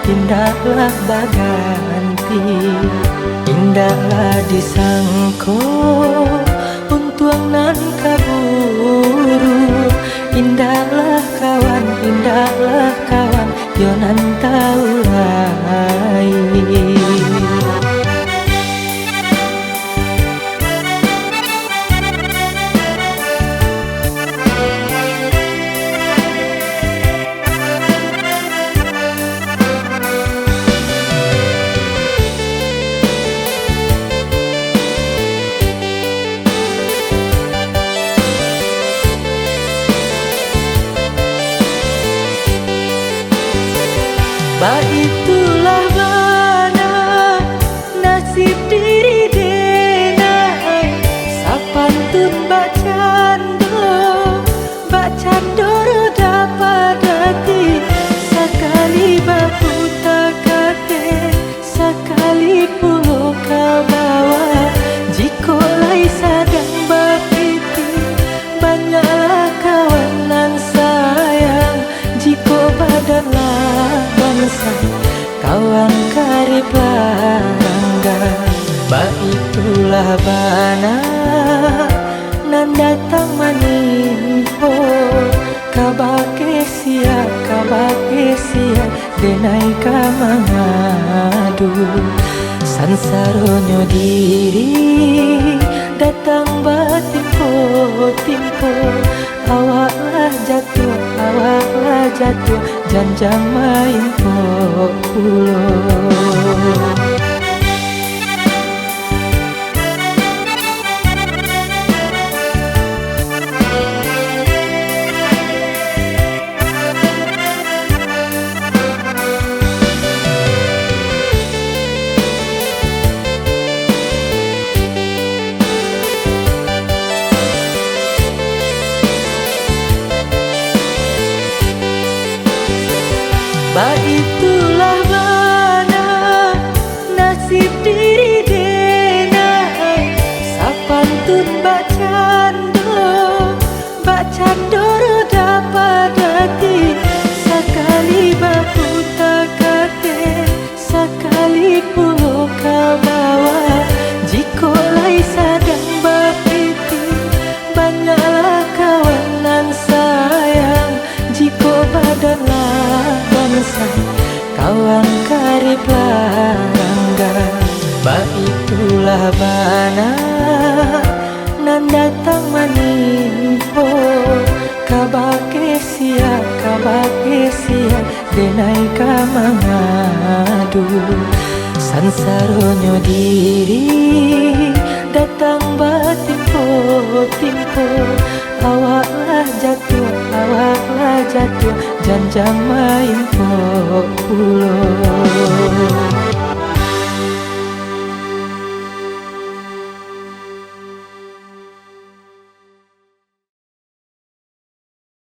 indahlah baganti, indahlah disangko untuang nan kaburu, indahlah kawan yo nan tahu lain. Itulah mana nasib diri denai, sapantun bacando roda padati, sekali bapu takate, sekali pulau kau bawa, jiko lai sadang bapiti, banyaklah kawan nan sayang, jiko badanlah kawan karib langgang. Itulah bana nan datang manimpo, kabake sia denai ka mangadu, sansaronyo diri datang batimpo awaklah jatuh janjang main pulo. Itulah mana nasib diri denai, sapantun bacando roda padati, sekali bapu takate, sekali pulau kau bawa, jiko lai sadang bapiti, banyaklah kawan nan sayang, jiko badanlah kawan karib langgang. Itulah bana nan datang manimpo, kabake sia denai ka mangadu, sansaronyo diri datang batimpo awaklah jatuh janjang main pulo.